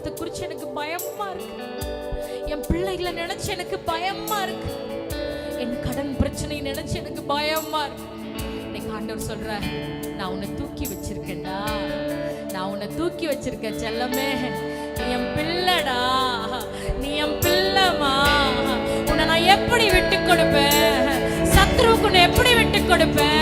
எதிர்காலத்தை குறிச்சு எனக்கு பயமா இருக்கு. என் பிள்ளைகளை நினைச்சு எனக்கு பயமா இருக்கு. என் கடன் பிரச்சனை நினைச்சு எனக்கு பயமா இருக்கு. இன்னைக்கு ஆண்டவர் சொல்ற, நான் உன்னை தூக்கி வச்சிருக்கேன்டா, நான் உன்னை தூக்கி வச்சிருக்கேன் செல்லமே, நீ என் பிள்ளைடா, நீ என் பிள்ளைமா. உன்னை நான் எப்படி விட்டு கொடுப்பேன்? சத்ருவுக்கு உன்னை எப்படி விட்டு கொடுப்பேன்?